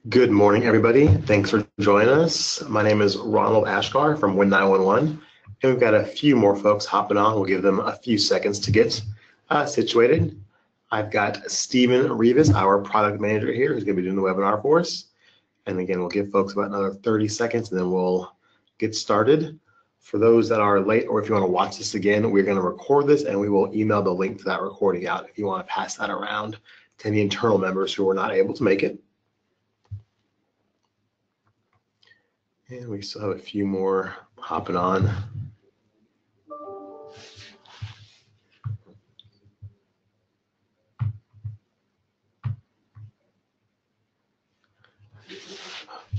Good morning, everybody. Thanks for joining us. My name is Ronald Ashkar from WIN-911, and we've got a few more folks hopping on. We'll give them a few seconds to get situated. I've got Stephen Rivas, our product manager here, who's going to be doing the webinar for us. And again, we'll give folks about another 30 seconds, and then we'll get started. For those that are late, or if you want to watch this again, we're going to record this, and we will email the link to that recording out if you want to pass that around to any internal members who were not able to make it. And we still have a few more hopping on.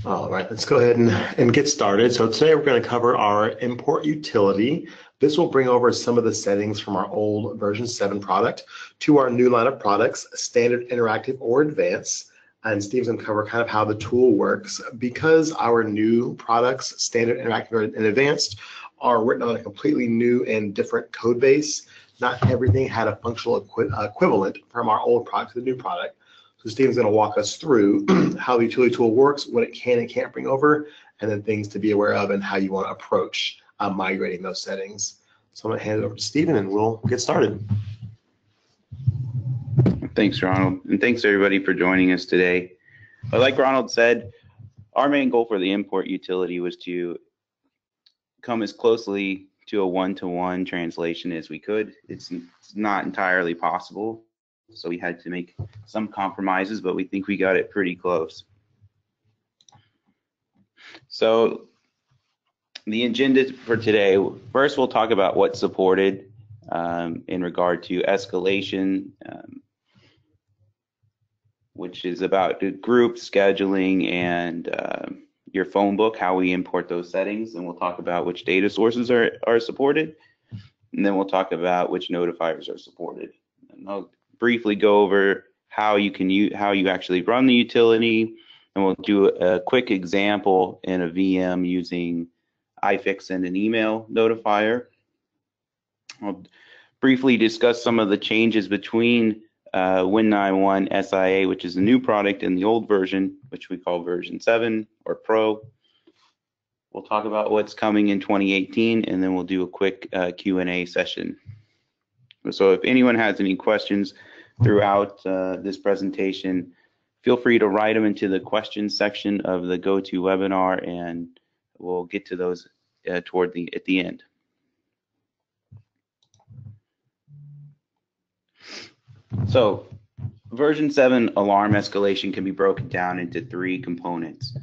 All right, let's go ahead and get started. So today we're going to cover our import utility. This will bring over some of the settings from our old version 7 product to our new line of products, standard, interactive, or advanced. And Steve's going to cover kind of how the tool works. Because our new products, standard, interactive, and advanced, are written on a completely new and different code base, not everything had a functional equivalent from our old product to the new product. So Steve's going to walk us through how the utility tool works, what it can and can't bring over, and then things to be aware of and how you want to approach migrating those settings. So I'm going to hand it over to Steven and we'll get started. Thanks, Ronald, and thanks everybody for joining us today. Like Ronald said, our main goal for the import utility was to come as closely to a one-to-one translation as we could. It's not entirely possible, so we had to make some compromises, but we think we got it pretty close. So the agenda for today, first we'll talk about what's supported in regard to escalation, which is about the group scheduling and your phone book, how we import those settings. And we'll talk about which data sources are supported. And then we'll talk about which notifiers are supported. And I'll briefly go over how you actually run the utility. And we'll do a quick example in a VM using iFix and an email notifier. I'll briefly discuss some of the changes between WIN-911 SIA, which is a new product, in the old version, which we call version 7 or Pro. We'll talk about what's coming in 2018, and then we'll do a quick Q&A session. So if anyone has any questions throughout this presentation, feel free to write them into the questions section of the GoToWebinar, and we'll get to those at the end. So version 7 alarm escalation can be broken down into 3 components.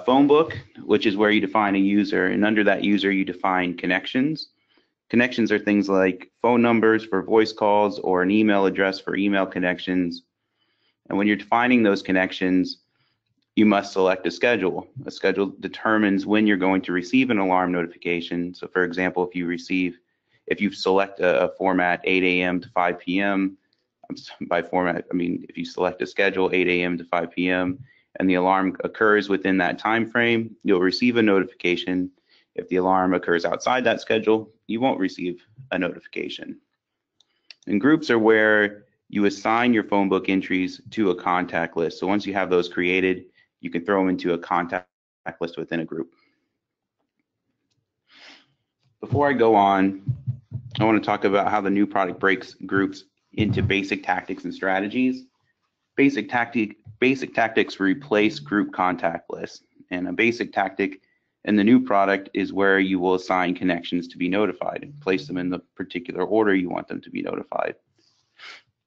Phone book, which is where you define a user, and under that user you define connections. Connections are things like phone numbers for voice calls or an email address for email connections. And when you're defining those connections, you must select a schedule. A schedule determines when you're going to receive an alarm notification. So for example, if you select a format 8 a.m. to 5 p.m., by format, I mean, if you select a schedule 8 a.m. to 5 p.m. and the alarm occurs within that time frame, you'll receive a notification. If the alarm occurs outside that schedule, you won't receive a notification. And groups are where you assign your phone book entries to a contact list. So once you have those created, you can throw them into a contact list within a group. Before I go on, I want to talk about how the new product breaks groups into basic tactics and strategies. Basic tactics replace group contact lists, and a basic tactic in the new product is where you will assign connections to be notified and place them in the particular order you want them to be notified.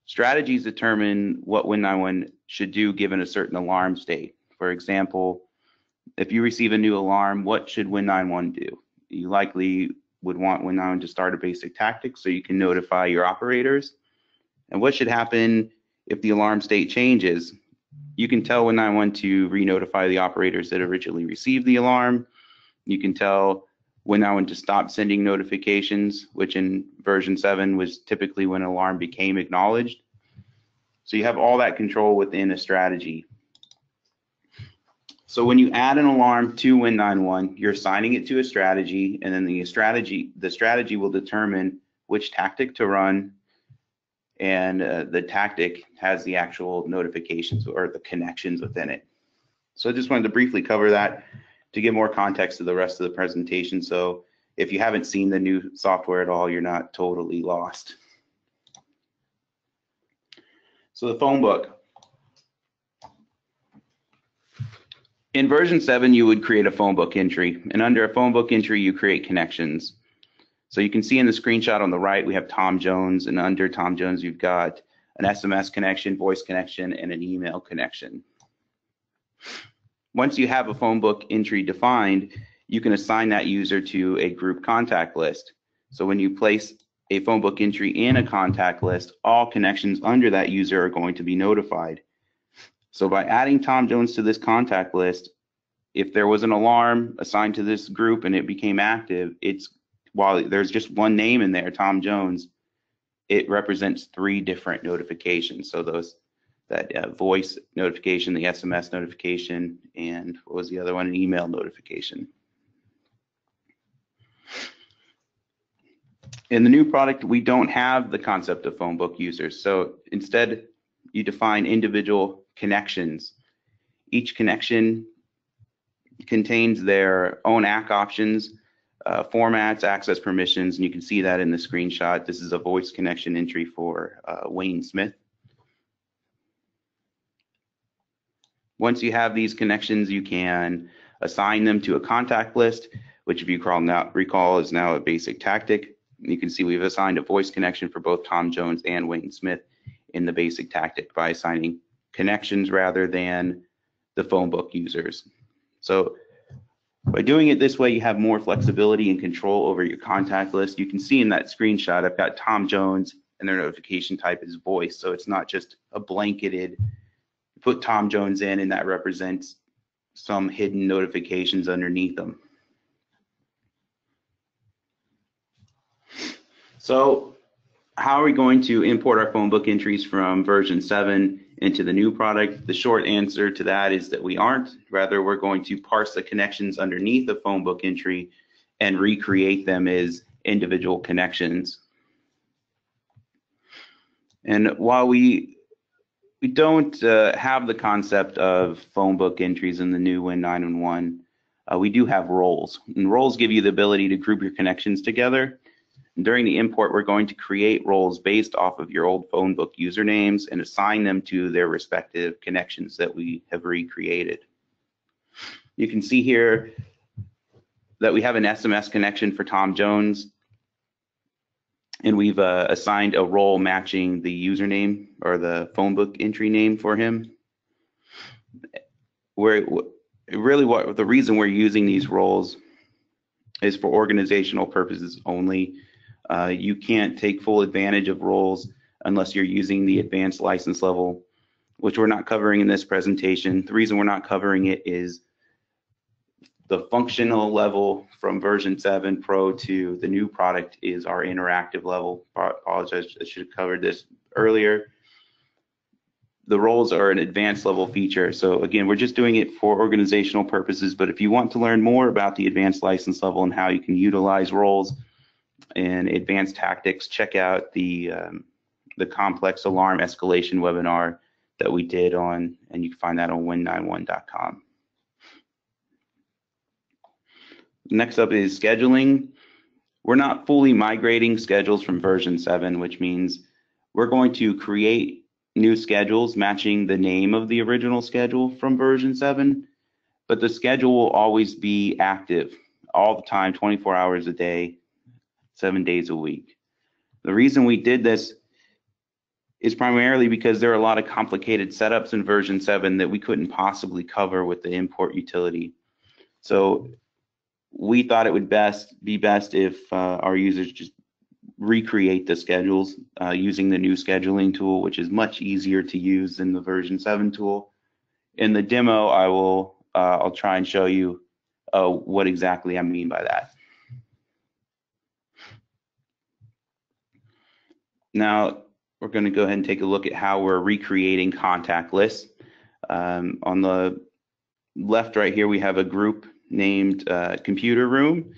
Strategies determine what WIN-911 should do given a certain alarm state. For example, if you receive a new alarm, what should WIN-911 do? You likely would want WIN-911 to start a basic tactic so you can notify your operators. And what should happen if the alarm state changes? You can tell WIN-911 to re-notify the operators that originally received the alarm. You can tell WIN-911 to stop sending notifications, which in version 7 was typically when an alarm became acknowledged. So you have all that control within a strategy. So when you add an alarm to WIN-911, you're assigning it to a strategy, and then the strategy will determine which tactic to run, and the tactic has the actual notifications or the connections within it. So I just wanted to briefly cover that to give more context to the rest of the presentation. So if you haven't seen the new software at all, you're not totally lost. So the phone book. In version 7, you would create a phone book entry, and under a phone book entry, you create connections. So you can see in the screenshot on the right, we have Tom Jones, and under Tom Jones, you've got an SMS connection, voice connection, and an email connection. Once you have a phone book entry defined, you can assign that user to a group contact list. So when you place a phone book entry in a contact list, all connections under that user are going to be notified. So by adding Tom Jones to this contact list, if there was an alarm assigned to this group and it became active, while there's just one name in there, Tom Jones, it represents 3 different notifications. So that voice notification, the SMS notification, and what was the other one? An email notification. In the new product, we don't have the concept of phone book users. So instead, you define individual connections. Each connection contains their own ACK options, formats, access permissions, and you can see that in the screenshot. This is a voice connection entry for Wayne Smith. Once you have these connections, you can assign them to a contact list, which if you recall is now a basic tactic. You can see we've assigned a voice connection for both Tom Jones and Wayne Smith in the basic tactic by assigning connections rather than the phone book users. So by doing it this way, you have more flexibility and control over your contact list. You can see in that screenshot, I've got Tom Jones and their notification type is voice. So it's not just a blanketed, put Tom Jones in and that represents some hidden notifications underneath them. So how are we going to import our phone book entries from version 7 into the new product? The short answer to that is that we aren't. Rather, we're going to parse the connections underneath the phone book entry and recreate them as individual connections. And while we don't have the concept of phone book entries in the new WIN-911, we do have roles. And roles give you the ability to group your connections together. During the import, we're going to create roles based off of your old phone book usernames and assign them to their respective connections that we have recreated. You can see here that we have an SMS connection for Tom Jones, and we've assigned a role matching the username or the phone book entry name for him. The reason we're using these roles is for organizational purposes only. You can't take full advantage of roles unless you're using the advanced license level, which we're not covering in this presentation. The reason we're not covering it is the functional level from version 7 Pro to the new product is our interactive level. I apologize, I should have covered this earlier. The roles are an advanced level feature. So again, we're just doing it for organizational purposes, but if you want to learn more about the advanced license level and how you can utilize roles and advanced tactics, check out the complex alarm escalation webinar that we did on, and you can find that on win911.com. Next up is scheduling. We're not fully migrating schedules from version 7, which means we're going to create new schedules matching the name of the original schedule from version 7, but the schedule will always be active all the time, 24 hours a day, 7 days a week. The reason we did this is primarily because there are a lot of complicated setups in version 7 that we couldn't possibly cover with the import utility. So we thought it would be best if our users just recreate the schedules using the new scheduling tool, which is much easier to use than the version 7 tool. In the demo, I'll try and show you what exactly I mean by that. Now, we're going to go ahead and take a look at how we're recreating contact lists. On the left right here, we have a group named Computer Room,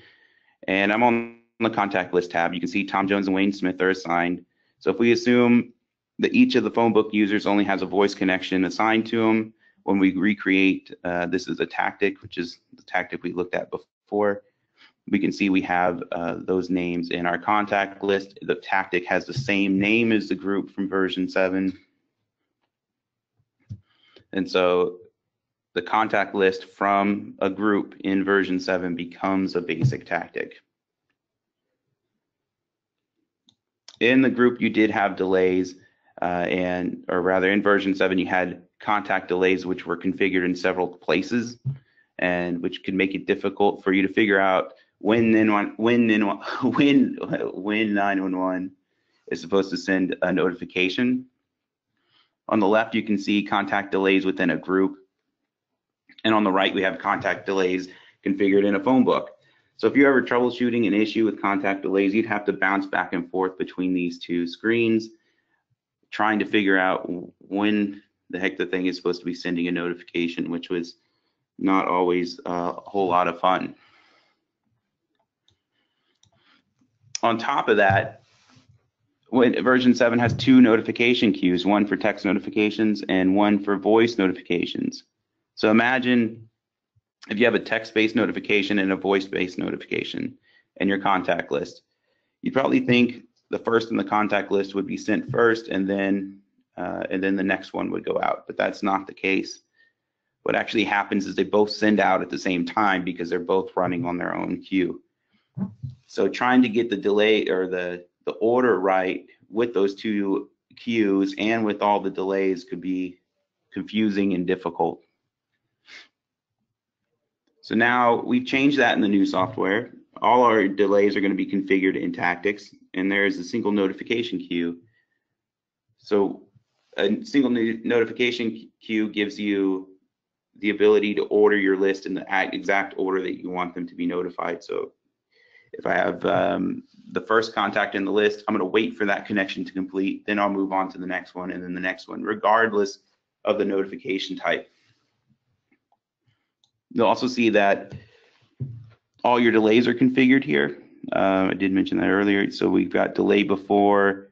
and I'm on the contact list tab. You can see Tom Jones and Wayne Smith are assigned. So if we assume that each of the phone book users only has a voice connection assigned to them, When we recreate, this is a tactic, which is the tactic we looked at before. We can see we have those names in our contact list. The tactic has the same name as the group from version 7. And so the contact list from a group in version 7 becomes a basic tactic. In the group, you did have delays, or rather in version 7, you had contact delays which were configured in several places, and which could make it difficult for you to figure out when WIN-911 is supposed to send a notification. On the left, you can see contact delays within a group, and on the right, we have contact delays configured in a phone book. So if you're ever troubleshooting an issue with contact delays, you'd have to bounce back and forth between these two screens, trying to figure out when the heck the thing is supposed to be sending a notification, which was not always a whole lot of fun. On top of that, when version 7 has 2 notification queues, one for text notifications and one for voice notifications. So imagine if you have a text-based notification and a voice-based notification in your contact list. You'd probably think the first in the contact list would be sent first, and then the next one would go out, but that's not the case. What actually happens is they both send out at the same time because they're both running on their own queue. So trying to get the delay or the order right with those 2 queues and with all the delays could be confusing and difficult. So now we've changed that in the new software. All our delays are going to be configured in tactics, and there's a single notification queue. So a single notification queue gives you the ability to order your list in the exact order that you want them to be notified. So if I have the first contact in the list, I'm going to wait for that connection to complete, then I'll move on to the next one and then the next one, regardless of the notification type. You'll also see that all your delays are configured here. I did mention that earlier. So we've got delay before,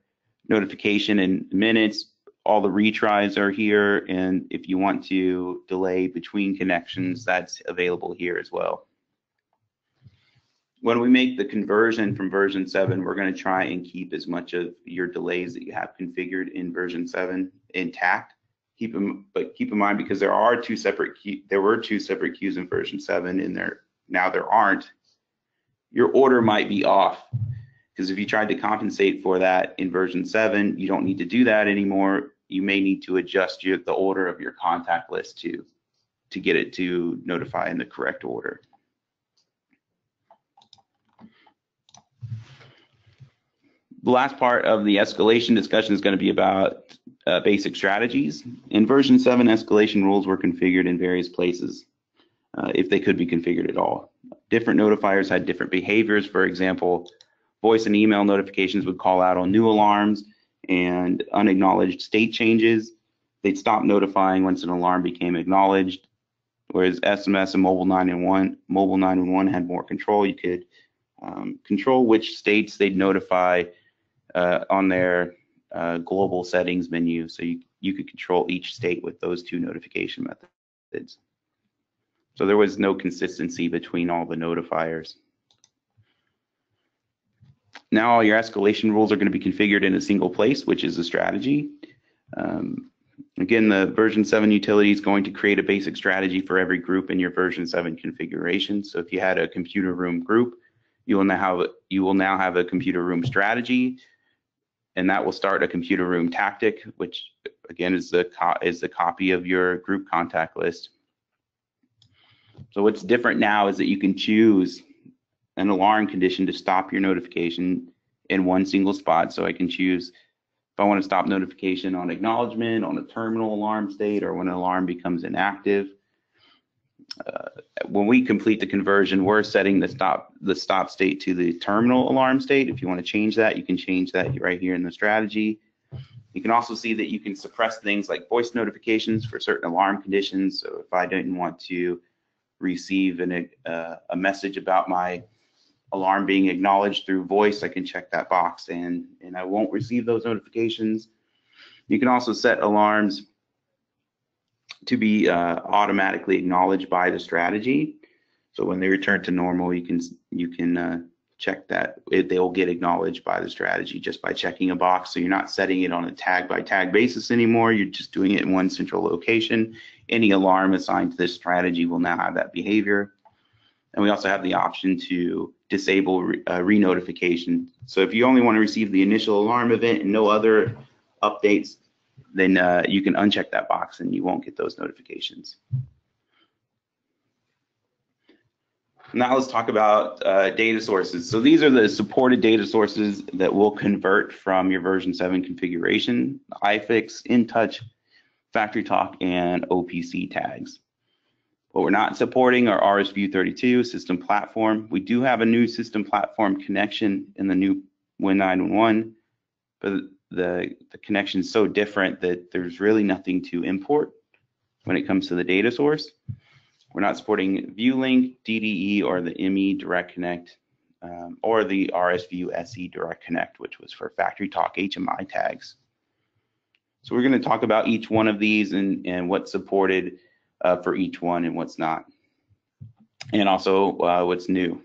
notification in minutes, all the retries are here, and if you want to delay between connections, that's available here as well. When we make the conversion from version 7, we're going to try and keep as much of your delays that you have configured in version 7 intact. But keep in mind, because there were 2 separate queues in version 7, and now there aren't, your order might be off. Because if you tried to compensate for that in version 7, you don't need to do that anymore. You may need to adjust the order of your contact list to get it to notify in the correct order. The last part of the escalation discussion is going to be about basic strategies. In version 7, escalation rules were configured in various places, if they could be configured at all. Different notifiers had different behaviors. For example, voice and email notifications would call out on new alarms and unacknowledged state changes. They'd stop notifying once an alarm became acknowledged, whereas SMS and mobile 911 had more control. You could control which states they'd notify on their global settings menu. So you could control each state with those 2 notification methods. So there was no consistency between all the notifiers. Now all your escalation rules are going to be configured in a single place, which is a strategy. Again, the version 7 utility is going to create a basic strategy for every group in your version 7 configuration. So if you had a computer room group, you will now have a computer room strategy, and that will start a computer room tactic, which again is the copy of your group contact list. So what's different now is that you can choose an alarm condition to stop your notification in one single spot. So I can choose if I want to stop notification on acknowledgement, on a terminal alarm state, or when an alarm becomes inactive. When we complete the conversion, we're setting the stop state to the terminal alarm state. If you want to change that, you can change that right here in the strategy. You can also see that you can suppress things like voice notifications for certain alarm conditions. So if I didn't want to receive a message about my alarm being acknowledged through voice, I can check that box and I won't receive those notifications. You can also set alarms to be automatically acknowledged by the strategy. So when they return to normal, you can check that they will get acknowledged by the strategy just by checking a box. So you're not setting it on a tag by tag basis anymore. You're just doing it in one central location. Any alarm assigned to this strategy will now have that behavior. And we also have the option to disable re-notification. So if you only want to receive the initial alarm event and no other updates, then you can uncheck that box and you won't get those notifications. Now let's talk about data sources. So these are the supported data sources that will convert from your version 7 configuration: iFix, InTouch, FactoryTalk, and OPC tags. What we're not supporting are RSView32, system platform. We do have a new system platform connection in the new WIN-911, but the connection is so different that there's really nothing to import when it comes to the data source. We're not supporting ViewLink, DDE, or the ME Direct Connect, or the RSView SE Direct Connect, which was for FactoryTalk HMI tags. So we're going to talk about each one of these and what's supported for each one and what's not, and also what's new.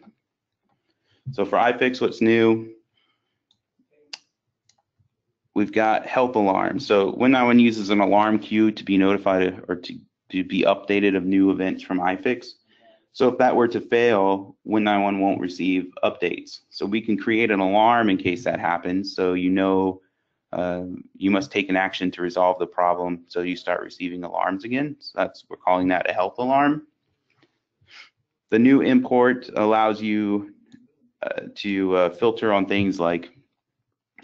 So for iFix, what's new? We've got health alarms. So WIN-911 uses an alarm queue to be notified or to be updated of new events from iFix. So if that were to fail, WIN-911 won't receive updates. So we can create an alarm in case that happens. So you know you must take an action to resolve the problem, so you start receiving alarms again. So we're calling that a health alarm. The new import allows you to filter on things like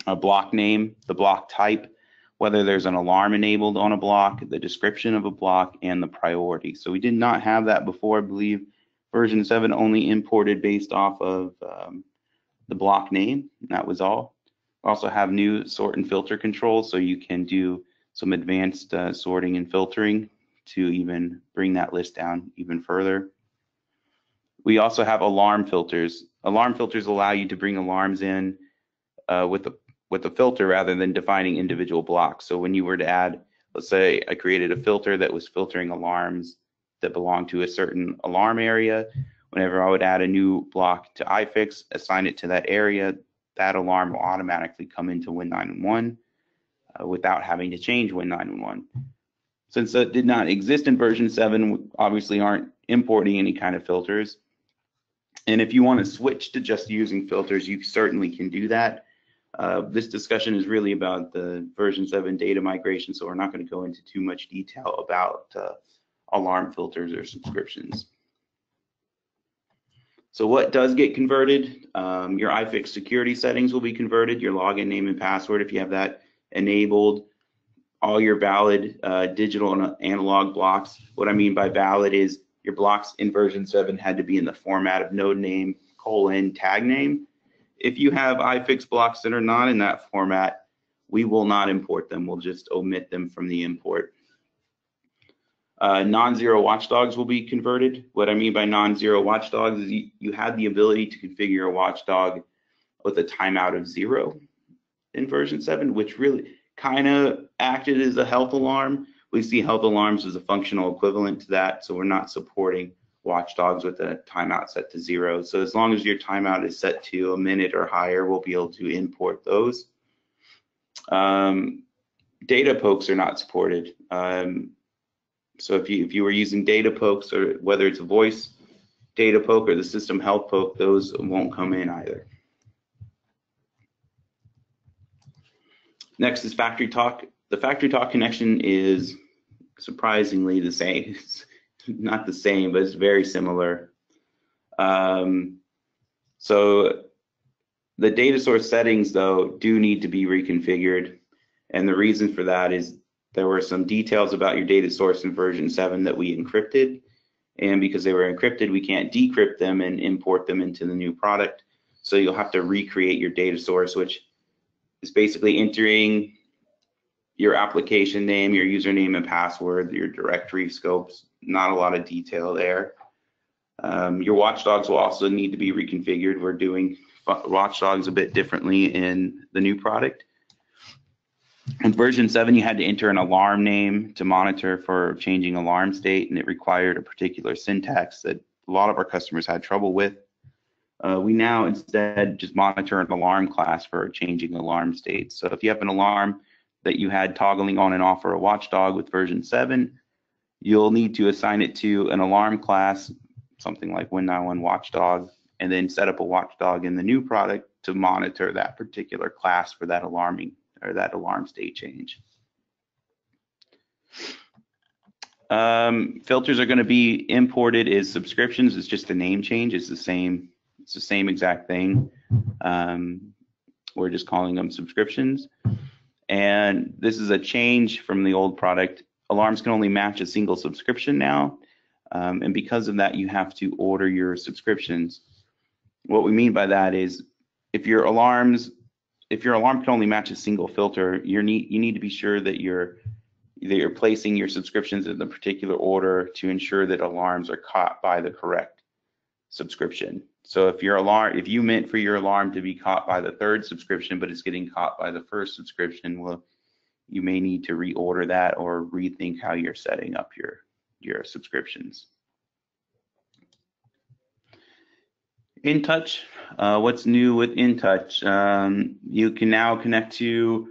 a block name, the block type, whether there's an alarm enabled on a block, the description of a block, and the priority. So we did not have that before. I believe version 7 only imported based off of the block name. That was all. We also have new sort and filter controls, so you can do some advanced sorting and filtering to even bring that list down even further. We also have alarm filters. Alarm filters allow you to bring alarms in with a filter rather than defining individual blocks. So when you were to add, let's say I created a filter that was filtering alarms that belong to a certain alarm area. Whenever I would add a new block to iFix, assign it to that area, that alarm will automatically come into WIN-911 without having to change WIN-911. Since that did not exist in version 7, we obviously aren't importing any kind of filters. And if you want to switch to just using filters, you certainly can do that. This discussion is really about the version 7 data migration, so we're not going to go into too much detail about alarm filters or subscriptions. So what does get converted? Your iFix security settings will be converted, your login name and password if you have that enabled, all your valid digital and analog blocks. What I mean by valid is your blocks in version 7 had to be in the format of node name, tag name. If you have iFix blocks that are not in that format, we will not import them. We'll just omit them from the import. Non-zero watchdogs will be converted. What I mean by non-zero watchdogs is you had the ability to configure a watchdog with a timeout of 0 in version 7, which really kind of acted as a health alarm. We see health alarms as a functional equivalent to that, so we're not supporting watchdogs with a timeout set to 0. So as long as your timeout is set to a minute or higher, we'll be able to import those. Data pokes are not supported. So if you were using data pokes, or whether it's a voice data poke or the system health poke, those won't come in either. Next is FactoryTalk. The FactoryTalk connection is surprisingly the same. It's not the same, but it's very similar. So the data source settings, though, do need to be reconfigured. And the reason for that is there were some details about your data source in version 7 that we encrypted. And because they were encrypted, we can't decrypt them and import them into the new product. So you'll have to recreate your data source, which is basically entering your application name, your username and password, your directory scopes, not a lot of detail there. Your watchdogs will also need to be reconfigured. We're doing watchdogs a bit differently in the new product. With version 7, you had to enter an alarm name to monitor for changing alarm state, and it required a particular syntax that a lot of our customers had trouble with. We now instead just monitor an alarm class for changing alarm state. So if you have an alarm that you had toggling on and off for a watchdog with version 7, you'll need to assign it to an alarm class, something like WIN-911 watchdog, and then set up a watchdog in the new product to monitor that particular class for that alarming or that alarm state change. Filters are going to be imported as subscriptions. It's just a name change. It's the same exact thing. We're just calling them subscriptions. And this is a change from the old product. Alarms can only match a single subscription now. And because of that, you have to order your subscriptions. What we mean by that is if your alarm can only match a single filter, you need to be sure that you're placing your subscriptions in the particular order to ensure that alarms are caught by the correct subscription. So if you meant for your alarm to be caught by the 3rd subscription, but it's getting caught by the 1st subscription, well, you may need to reorder that or rethink how you're setting up your subscriptions. InTouch, what's new with InTouch? You can now connect to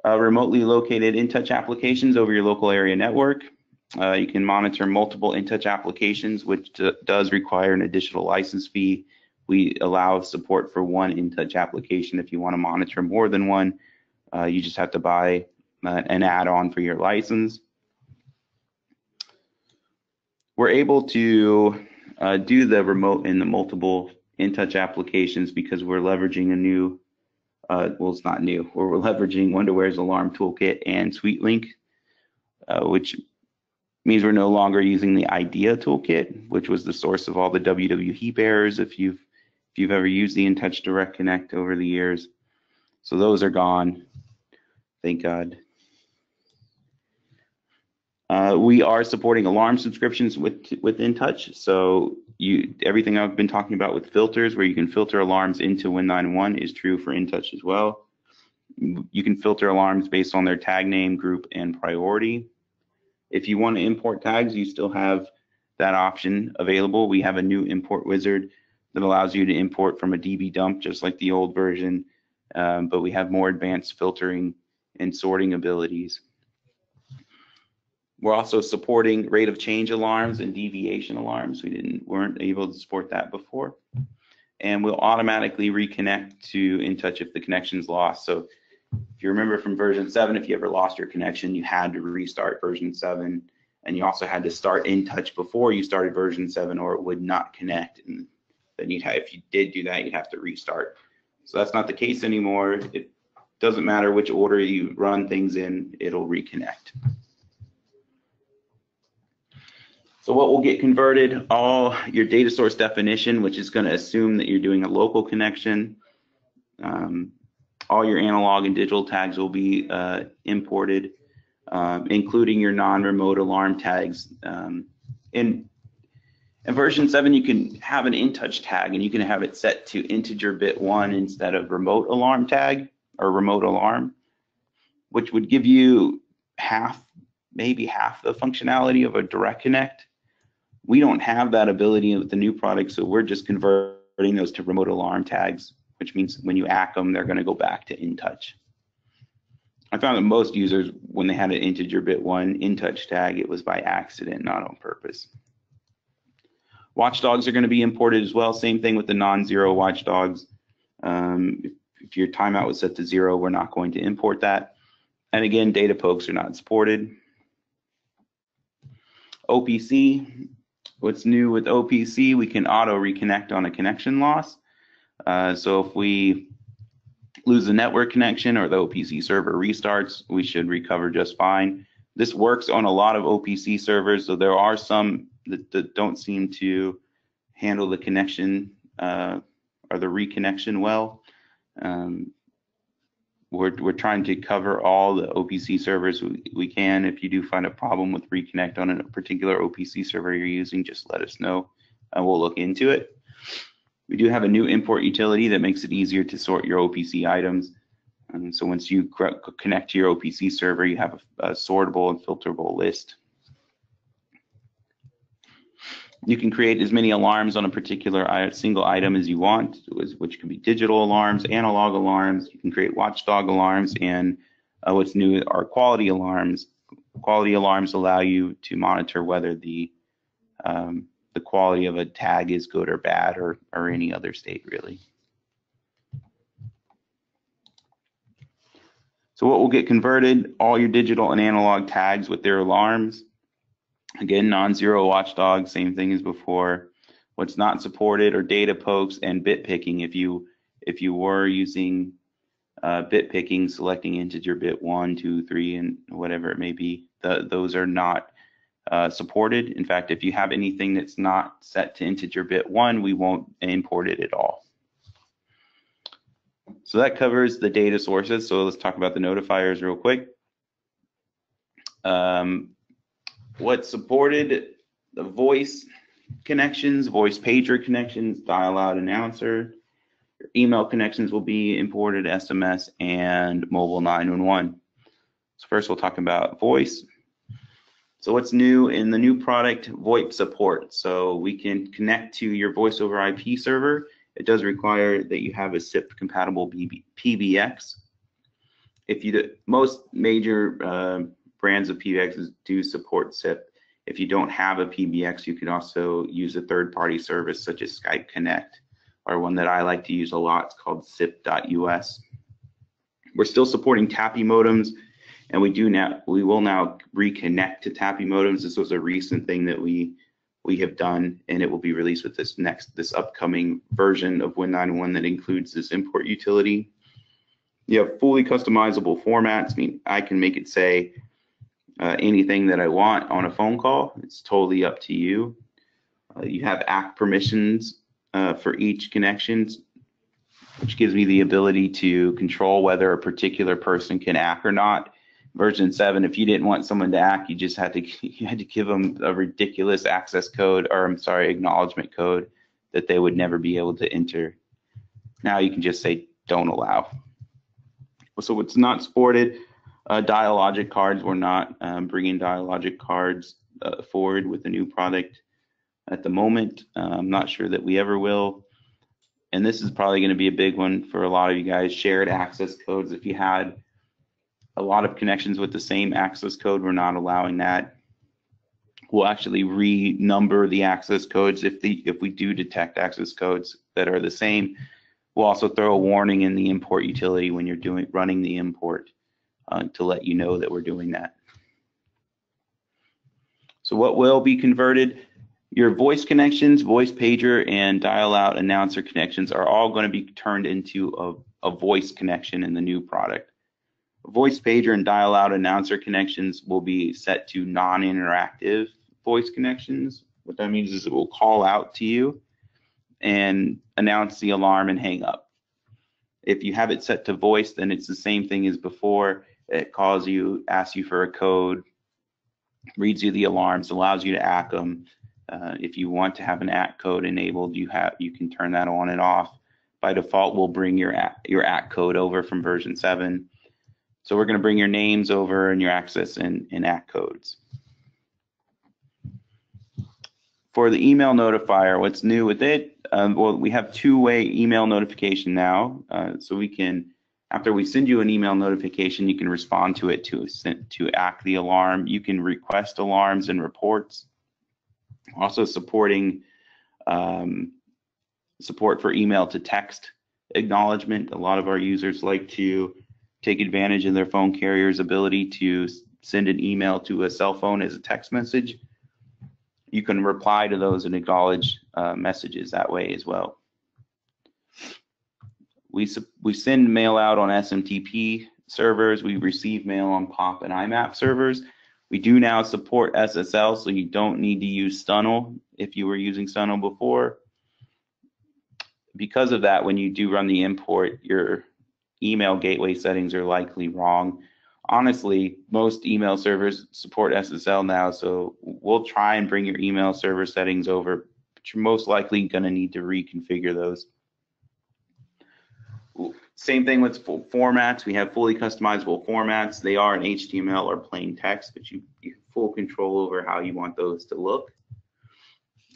remotely located InTouch applications over your local area network. You can monitor multiple InTouch applications, which does require an additional license fee. We allow support for one InTouch application. If you want to monitor more than one, you just have to buy an add-on for your license. We're able to do the remote in the multiple InTouch applications because we're leveraging a new, well, it's not new, we're leveraging Wonderware's Alarm Toolkit and SweetLink, which means we're no longer using the IDEA toolkit, which was the source of all the WW heap errors if you've ever used the InTouch Direct Connect over the years. So those are gone, thank God. We are supporting alarm subscriptions with InTouch. So everything I've been talking about with filters, where you can filter alarms into WIN-911, is true for InTouch as well. You can filter alarms based on their tag name, group, and priority. If you want to import tags, you still have that option available. We have a new import wizard that allows you to import from a DB dump, just like the old version, but we have more advanced filtering and sorting abilities. We're also supporting rate of change alarms and deviation alarms. We weren't able to support that before. And we'll automatically reconnect to InTouch if the connection's lost. So if you remember from version 7, if you ever lost your connection, you had to restart version 7. And you also had to start InTouch before you started version 7 or it would not connect. And then if you did do that, you'd have to restart. So that's not the case anymore. It doesn't matter which order you run things in, it'll reconnect. So what will get converted? All your data source definition, which is going to assume that you're doing a local connection. All your analog and digital tags will be imported, including your non-remote alarm tags. In version 7, you can have an InTouch tag, and you can have it set to integer bit 1 instead of remote alarm tag or remote alarm, which would give you maybe half the functionality of a direct connect. We don't have that ability with the new product, so we're just converting those to remote alarm tags, which means when you ACK them, they're going to go back to InTouch. I found that most users, when they had an integer bit 1 InTouch tag, it was by accident, not on purpose. Watchdogs are going to be imported as well. Same thing with the non-zero watchdogs. If your timeout was set to 0, we're not going to import that. And again, data pokes are not supported. OPC, what's new with OPC? We can auto reconnect on a connection loss. So if we lose the network connection or the OPC server restarts, we should recover just fine. This works on a lot of OPC servers, so there are some that don't seem to handle the connection or the reconnection well. We're trying to cover all the OPC servers we can. If you do find a problem with reconnect on a particular OPC server you're using, just let us know and we'll look into it. We do have a new import utility that makes it easier to sort your OPC items. And so once you connect to your OPC server, you have a sortable and filterable list. You can create as many alarms on a particular single item as you want, which can be digital alarms, analog alarms. You can create watchdog alarms, and what's new are quality alarms. Quality alarms allow you to monitor whether the quality of a tag is good or bad, or any other state really. So what will get converted? All your digital and analog tags with their alarms. Again, non-zero watchdog, same thing as before. What's not supported are data pokes and bit picking. If you were using bit picking, selecting integer bit 1, 2, 3, and whatever it may be, those are not supported. In fact, if you have anything that's not set to integer bit 1, we won't import it at all. So that covers the data sources. So let's talk about the notifiers real quick. What's supported: the voice connections, voice pager connections, dial out announcer. Your email connections will be imported, SMS, and mobile 911. So first we'll talk about voice. So what's new in the new product? VoIP support. So we can connect to your voice over IP server. It does require that you have a SIP compatible PBX. Most major brands of PBXs do support SIP. If you don't have a PBX, you can also use a third-party service such as Skype Connect, or one that I like to use a lot. It's called SIP.us. We're still supporting TAPI modems, and we will now reconnect to TAPI modems. This was a recent thing that we have done, and it will be released with this upcoming version of WIN-911 that includes this import utility. You have fully customizable formats. I mean, I can make it say anything that I want on a phone call. It's totally up to you. You have ACK permissions for each connection, which gives me the ability to control whether a particular person can ACK or not. Version 7, if you didn't want someone to ACK, you had to give them a ridiculous access code, or I'm sorry, acknowledgement code that they would never be able to enter. Now you can just say don't allow. So what's not supported? Dialogic cards. We're not bringing dialogic cards forward with the new product at the moment. I'm not sure that we ever will. And this is probably going to be a big one for a lot of you guys. Shared access codes. If you had a lot of connections with the same access code, we're not allowing that. We'll actually renumber the access codes if we do detect access codes that are the same. We'll also throw a warning in the import utility when you're running the import to let you know that we're doing that. So what will be converted? Your voice connections, voice pager, and dial out announcer connections are all going to be turned into a voice connection in the new product. Voice pager and dial out announcer connections will be set to non-interactive voice connections. What that means is it will call out to you and announce the alarm and hang up. If you have it set to voice, then it's the same thing as before. It calls you, asks you for a code, reads you the alarms, allows you to ACK them. If you want to have an ACK code enabled, you can turn that on and off. By default, we'll bring your ACK code over from version 7. So we're going to bring your names over and your access and ACK codes. For the email notifier, what's new with it? Well, we have two-way email notification now. So we can, after we send you an email notification, you can respond to it to ACK the alarm. You can request alarms and reports. Also supporting support for email to text acknowledgement. A lot of our users like to take advantage of their phone carrier's ability to send an email to a cell phone as a text message. You can reply to those and acknowledge messages that way as well. We send mail out on SMTP servers. We receive mail on POP and IMAP servers. We do now support SSL, so you don't need to use Stunnel if you were using Stunnel before. Because of that, when you do run the import, your email gateway settings are likely wrong. Honestly, most email servers support SSL now, so we'll try and bring your email server settings over, but you're most likely going to need to reconfigure those. Same thing with full formats. We have fully customizable formats. They are in HTML or plain text, but you have full control over how you want those to look.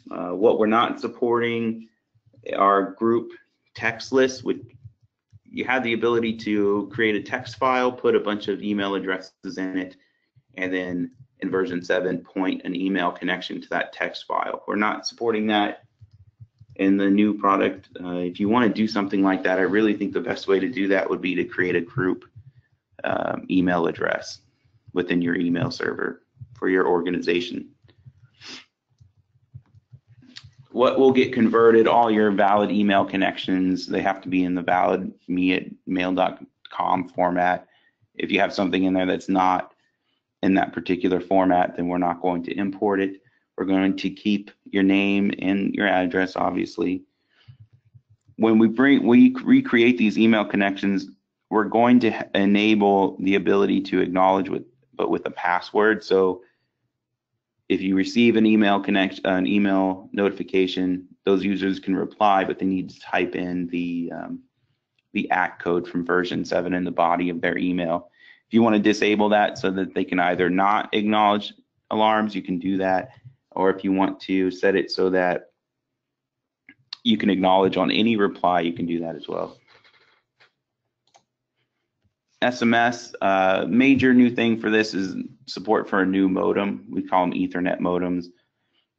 What we're not supporting are group text lists, which you have the ability to create a text file, put a bunch of email addresses in it, and then in version 7, point an email connection to that text file. We're not supporting that in the new product. If you want to do something like that, I really think the best way to do that would be to create a group email address within your email server for your organization. What will get converted, all your valid email connections, they have to be in the valid me@mail.com format. If you have something in there that's not in that particular format, then we're not going to import it. We're going to keep your name and your address, obviously. When we recreate these email connections, we're going to enable the ability to acknowledge with a password. So if you receive an email notification, those users can reply, but they need to type in the ACK code from version 7 in the body of their email. If you want to disable that so that they can either not acknowledge alarms, you can do that. Or if you want to set it so that you can acknowledge on any reply, you can do that as well. SMS, major new thing for this is support for a new modem. We call them Ethernet modems.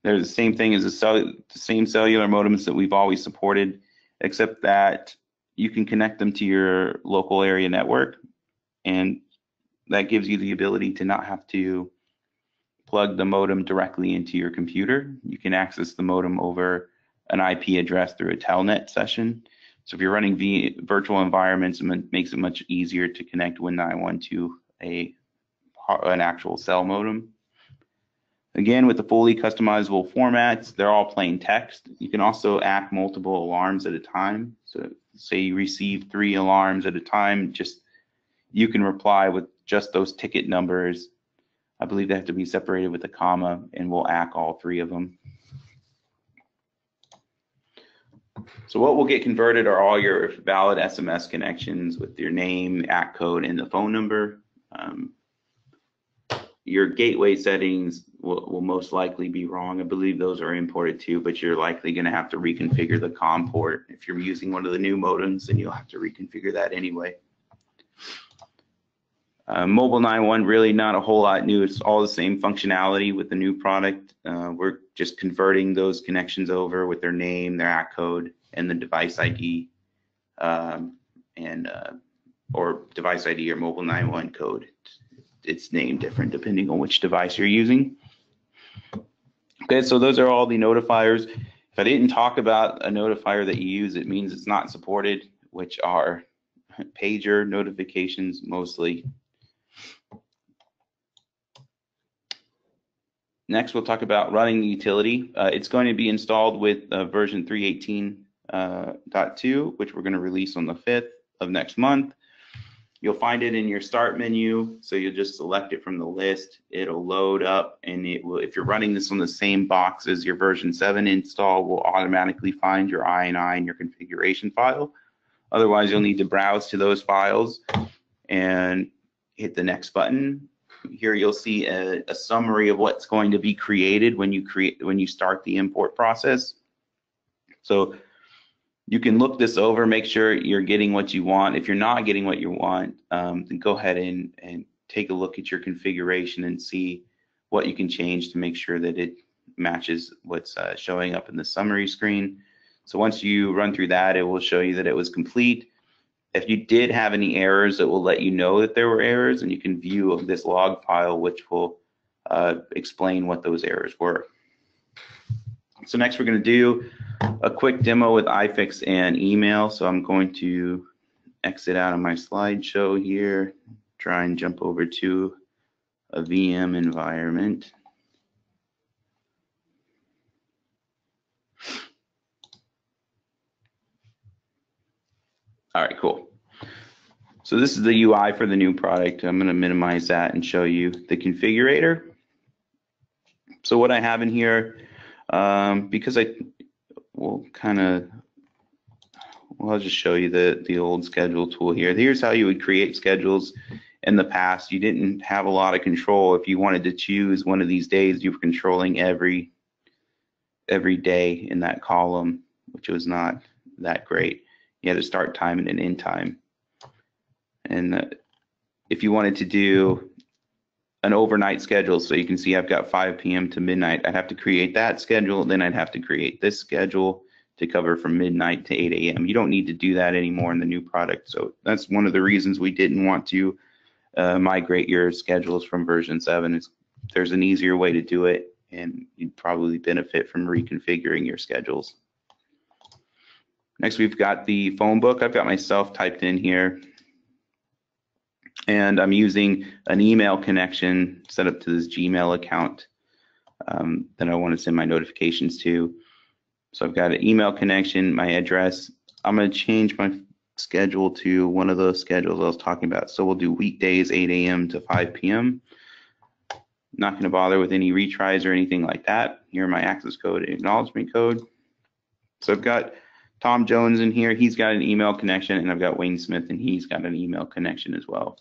They're the same thing as the same cellular modems that we've always supported, except that you can connect them to your local area network, and that gives you the ability to not have to plug the modem directly into your computer. You can access the modem over an IP address through a telnet session. So if you're running virtual environments, it makes it much easier to connect WIN-911 to an actual cell modem. Again, with the fully customizable formats, they're all plain text. You can also act multiple alarms at a time. So say you receive 3 alarms at a time, you can reply with just those ticket numbers. I believe they have to be separated with a comma, and we'll ACK all 3 of them. So what will get converted are all your valid SMS connections with your name, ACK code, and the phone number. Your gateway settings will most likely be wrong. I believe those are imported too, but you're likely going to have to reconfigure the COM port. If you're using one of the new modems, then you'll have to reconfigure that anyway. Mobile 911, really not a whole lot new. It's all the same functionality with the new product. We're just converting those connections over with their name, their ACK code, and the device ID, or device ID or mobile 911 code. It's named different depending on which device you're using. Okay, so those are all the notifiers. If I didn't talk about a notifier that you use, it means it's not supported, which are pager notifications mostly. Next, we'll talk about running the utility. It's going to be installed with version 3.18.2, which we're going to release on the 5th of next month. You'll find it in your start menu, so you'll just select it from the list. It'll load up, and it will, if you're running this on the same box as your version 7 install, will automatically find your INI and your configuration file. Otherwise, you'll need to browse to those files and hit the next button. Here you'll see a summary of what's going to be created when you start the import process. So you can look this over, make sure you're getting what you want. If you're not getting what you want, then go ahead and take a look at your configuration and see what you can change to make sure that it matches what's showing up in the summary screen. So once you run through that, it will show you that it was complete. If you did have any errors, it will let you know that there were errors, and you can view this log file, which will explain what those errors were. So next we're going to do a quick demo with iFix and email. So I'm going to exit out of my slideshow here, try and jump over to a VM environment. All right, cool. So this is the UI for the new product. I'm going to minimize that and show you the configurator. So what I have in here, because I will kind of Well, I'll just show you the old schedule tool here. Here's how you would create schedules in the past. You didn't have a lot of control. If you wanted to choose one of these days, you were controlling every day in that column, which was not that great. You had a start time and an end time. And if you wanted to do an overnight schedule, so you can see I've got 5 p.m. to midnight, I'd have to create that schedule, then I'd have to create this schedule to cover from midnight to 8 a.m. You don't need to do that anymore in the new product. So that's one of the reasons we didn't want to migrate your schedules from version 7. Is there's an easier way to do it, and you'd probably benefit from reconfiguring your schedules. Next, we've got the phone book. I've got myself typed in here, and I'm using an email connection set up to this Gmail account that I want to send my notifications to. So I've got an email connection, my address. I'm going to change my schedule to one of those schedules I was talking about. So we'll do weekdays 8 a.m. to 5 p.m. Not going to bother with any retries or anything like that. Here are my access code and acknowledgement code. So I've got Tom Jones in here. He's got an email connection, and I've got Wayne Smith, and he's got an email connection as well.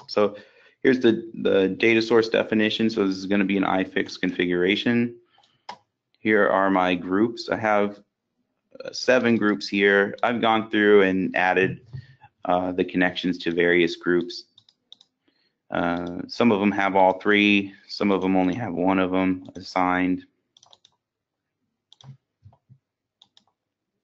So here's the data source definition. So this is going to be an iFix configuration. Here are my groups. I have 7 groups here. I've gone through and added the connections to various groups. Some of them have all 3. Some of them only have one of them assigned.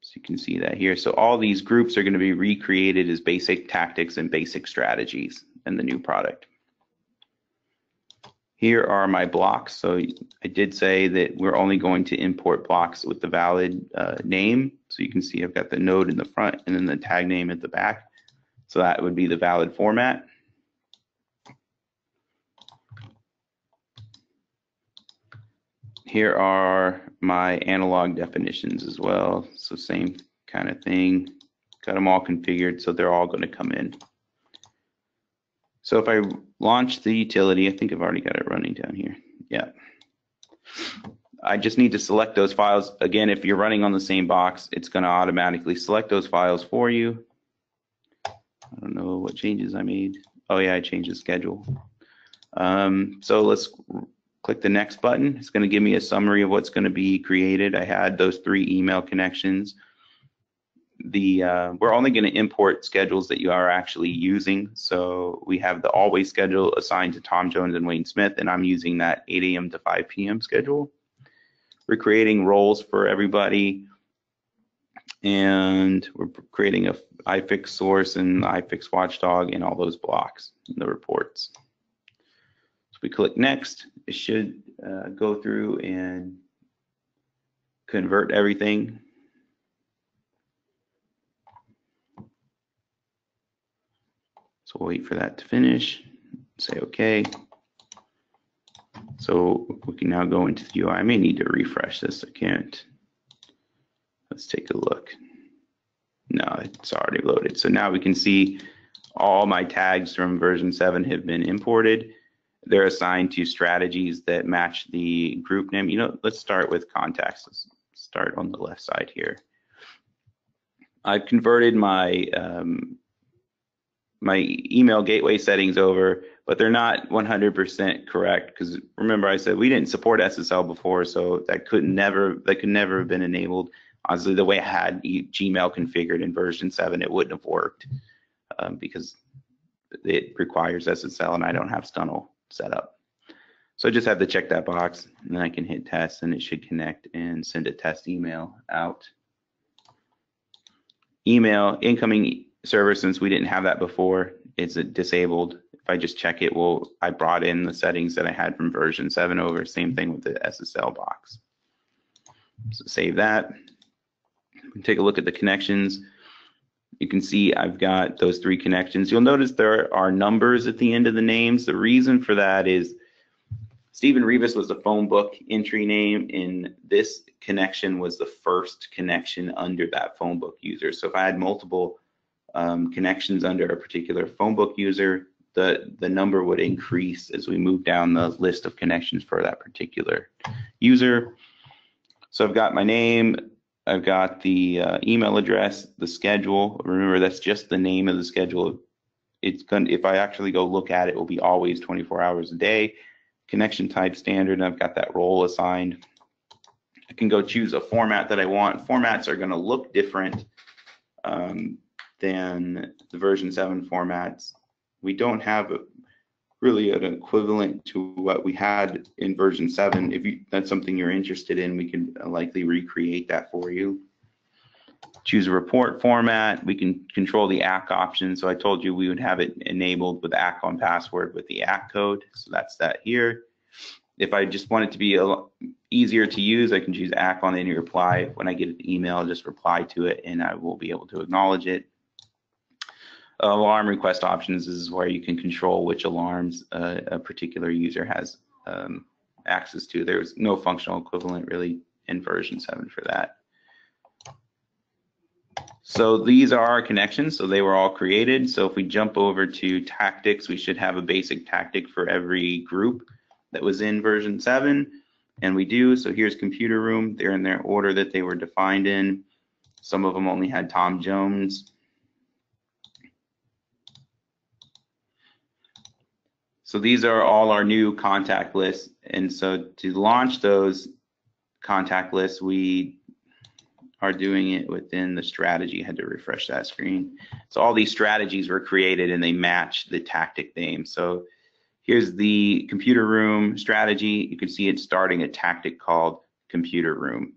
So you can see that here. So all these groups are going to be recreated as basic tactics and basic strategies in the new product. Here are my blocks. So I did say that we're only going to import blocks with the valid name. So you can see I've got the node in the front and then the tag name at the back. So that would be the valid format. Here are my analog definitions as well. So same kind of thing. Got them all configured, so they're all going to come in. So if I launch the utility, I think I've already got it running down here. Yeah. I just need to select those files. Again, if you're running on the same box, it's going to automatically select those files for you. I don't know what changes I made. Oh yeah, I changed the schedule. So let's click the next button. It's going to give me a summary of what's going to be created. I had those 3 email connections. We're only going to import schedules that you are actually using. So we have the always schedule assigned to Tom Jones and Wayne Smith, and I'm using that 8 a.m. to 5 p.m. schedule. We're creating roles for everybody, and we're creating a iFix source and iFix watchdog and all those blocks in the reports. So we click next. It should go through and convert everything. So we'll wait for that to finish, say OK. So we can now go into the UI. I may need to refresh this. I can't. Let's take a look. No, it's already loaded. So now we can see all my tags from version 7 have been imported. They're assigned to strategies that match the group name. You know, let's start with contacts. Let's start on the left side here. I've converted my my email gateway settings over, but they're not 100% correct, because remember I said we didn't support SSL before, so that could never have been enabled. Honestly, the way I had Gmail configured in version 7, it wouldn't have worked because it requires SSL and I don't have Stunnel set up. So I just have to check that box, and then I can hit test, and it should connect and send a test email out. Email incoming server, since we didn't have that before, it's disabled. If I just check it, I brought in the settings that I had from version 7 over. Same thing with the SSL box. So save that. Take a look at the connections. You can see I've got those 3 connections. You'll notice there are numbers at the end of the names. The reason for that is Stephen Rivas was the phone book entry name, and this connection was the first connection under that phone book user. So if I had multiple connections under a particular phone book user, the number would increase as we move down the list of connections for that particular user. So I've got my name, I've got the email address, the schedule. Remember, that's just the name of the schedule. It's going if I actually go look at it, it will be always 24 hours a day. Connection type standard, I've got that role assigned. I can go choose a format that I want. Formats are going to look different than the version 7 formats. We don't have really an equivalent to what we had in version 7. If that's something you're interested in, we can likely recreate that for you. Choose a report format. We can control the ACK option. So I told you we would have it enabled with ACK on password with the ACK code. So that's that here. If I just want it to be a lot easier to use, I can choose ACK on any reply. When I get an email, just reply to it and I will be able to acknowledge it. Alarm request options is where you can control which alarms a particular user has access to. There's no functional equivalent really in version 7 for that. So these are our connections, so they were all created. So if we jump over to tactics, we should have a basic tactic for every group that was in version 7, and we do. So here's computer room. They're in their order that they were defined in. Some of them only had Tom Jones. So these are all our new contact lists, and so to launch those contact lists, we are doing it within the strategy. I had to refresh that screen. So all these strategies were created and they match the tactic name. So here's the computer room strategy. You can see it starting a tactic called computer room.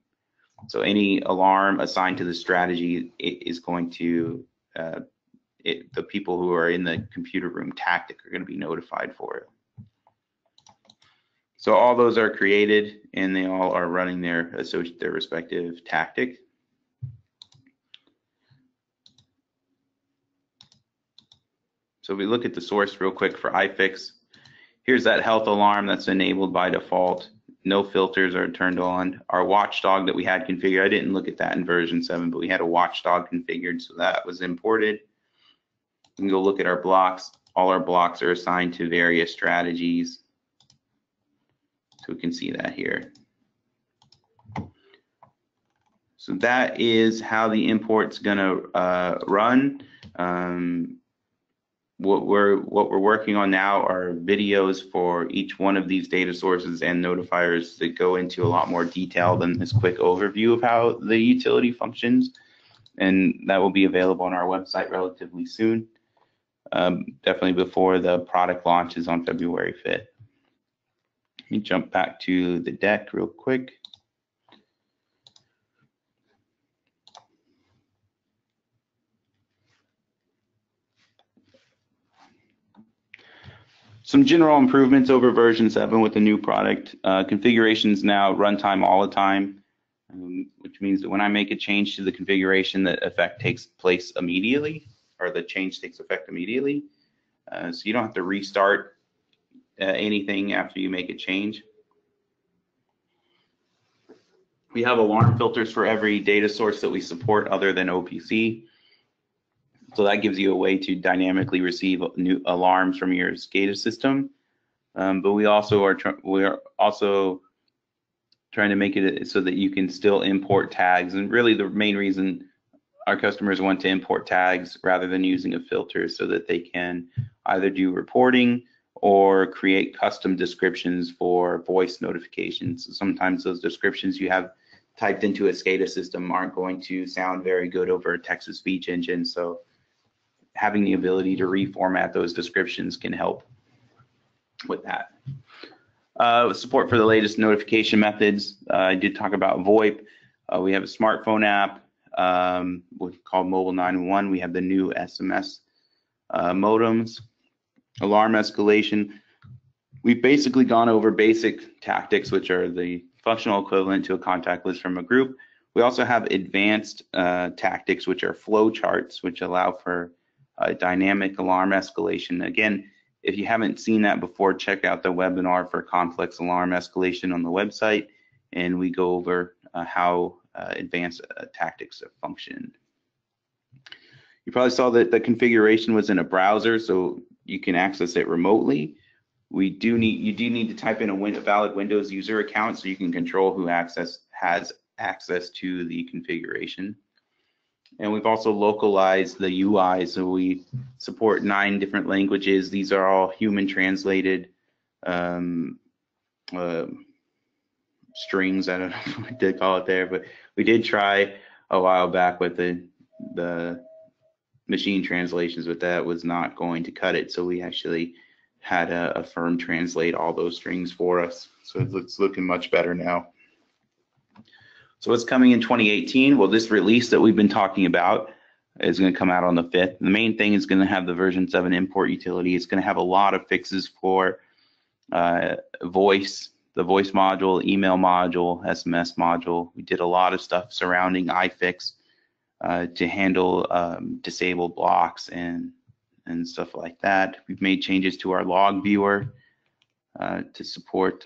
So any alarm assigned to the strategy, it is going to, the people who are in the computer room tactic are going to be notified for it. So all those are created and they all are running their respective tactic. So if we look at the source real quick for iFix, here's that health alarm that's enabled by default. No filters are turned on. Our watchdog that we had configured, I didn't look at that in version 7, but we had a watchdog configured, so that was imported. We can go look at our blocks. All our blocks are assigned to various strategies. So we can see that here. So that is how the import's gonna run. What we're working on now are videos for each one of these data sources and notifiers that go into a lot more detail than this quick overview of how the utility functions, and that will be available on our website relatively soon, definitely before the product launches on February 5th. Let me jump back to the deck real quick. Some general improvements over version 7 with the new product. Configurations now runtime all the time, which means that when I make a change to the configuration, that effect takes place immediately, or the change takes effect immediately. So you don't have to restart anything after you make a change. We have alarm filters for every data source that we support other than OPC. So that gives you a way to dynamically receive new alarms from your SCADA system. But we are also trying to make it so that you can still import tags. And really the main reason our customers want to import tags rather than using a filter is so that they can either do reporting or create custom descriptions for voice notifications. So sometimes those descriptions you have typed into a SCADA system aren't going to sound very good over a text-to-speech engine. So having the ability to reformat those descriptions can help with that. Support for the latest notification methods. I did talk about VoIP. We have a smartphone app called Mobile 911. We have the new SMS modems. Alarm escalation. We've basically gone over basic tactics, which are the functional equivalent to a contact list from a group. We also have advanced tactics, which are flow charts, which allow for dynamic alarm escalation. Again, if you haven't seen that before, check out the webinar for complex alarm escalation on the website, and we go over how advanced tactics function. You probably saw that the configuration was in a browser, so you can access it remotely. You do need to type in a valid Windows user account so you can control who has access to the configuration. And we've also localized the UI, so we support 9 different languages. These are all human translated strings. I don't know what to call it there, but we did try a while back with the machine translations, but that was not going to cut it. So we actually had a firm translate all those strings for us. So it's looking much better now. So what's coming in 2018? Well, this release that we've been talking about is going to come out on the 5th. The main thing is going to have the version 7 import utility. It's going to have a lot of fixes for voice, the voice module, email module, SMS module. We did a lot of stuff surrounding iFix to handle disabled blocks and stuff like that. We've made changes to our log viewer to support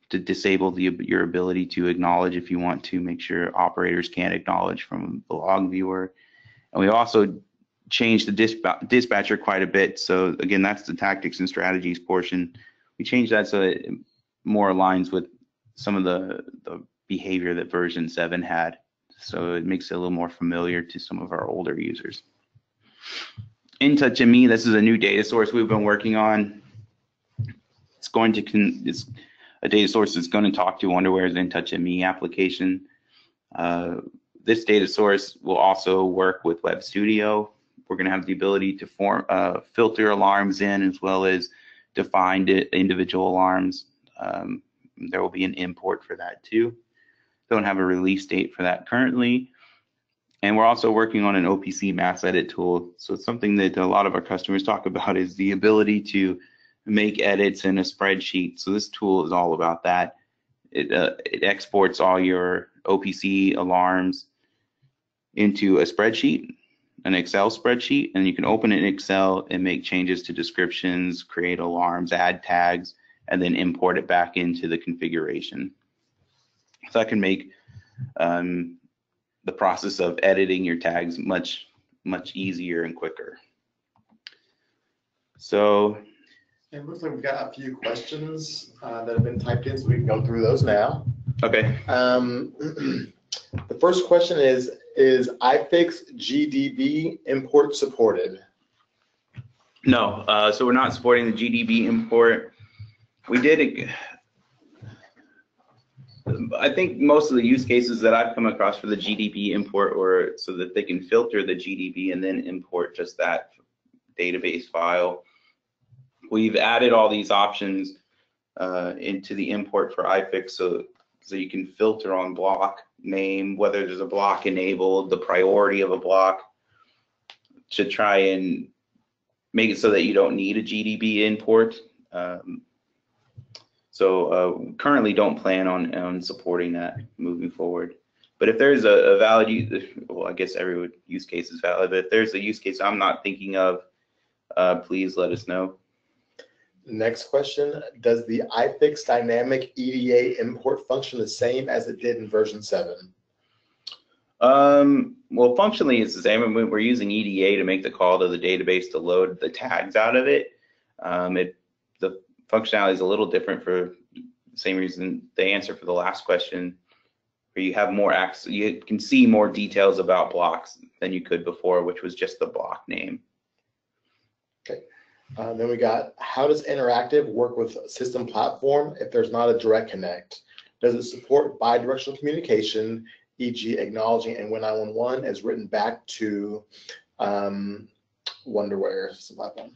to disable your ability to acknowledge if you want to make sure operators can't acknowledge from the log viewer. And we also changed the dispatcher quite a bit. So again, that's the tactics and strategies portion. We changed that so it more aligns with some of the behavior that version 7 had. So it makes it a little more familiar to some of our older users. InTouchMe, this is a new data source we've been working on. It's a data source that's going to talk to Wonderware's InTouchMe application. This data source will also work with Web Studio. We're going to have the ability to filter alarms in as well as define individual alarms. There will be an import for that too. Don't have a release date for that currently. And we're also working on an OPC mass edit tool. So it's something that a lot of our customers talk about is the ability to make edits in a spreadsheet. So this tool is all about that. It exports all your OPC alarms into a spreadsheet, an Excel spreadsheet, and you can open it in Excel and make changes to descriptions, create alarms, add tags, and then import it back into the configuration. So that can make the process of editing your tags much easier and quicker. So it looks like we've got a few questions that have been typed in, so we can go through those now. Okay. The first question is iFix GDB import supported? No, so we're not supporting the GDB import. We did, I think most of the use cases that I've come across for the GDB import were so that they can filter the GDB and then import just that database file. We've added all these options into the import for iFix so you can filter on block name, whether there's a block enabled, the priority of a block, to try and make it so that you don't need a GDB import. So currently don't plan on supporting that moving forward. But if there's a valid, well, I guess every use case is valid, but if there's a use case I'm not thinking of, please let us know. Next question, does the iFix dynamic EDA import function the same as it did in version 7? Well, functionally it's the same. We're using EDA to make the call to the database to load the tags out of it. The functionality is a little different for the same reason the answer for the last question, where you have more access, you can see more details about blocks than you could before, which was just the block name. Okay. Then we got, how does interactive work with system platform if there's not a direct connect? Does it support bidirectional communication, e.g. acknowledging and WIN-911 is written back to Wonderware system platform?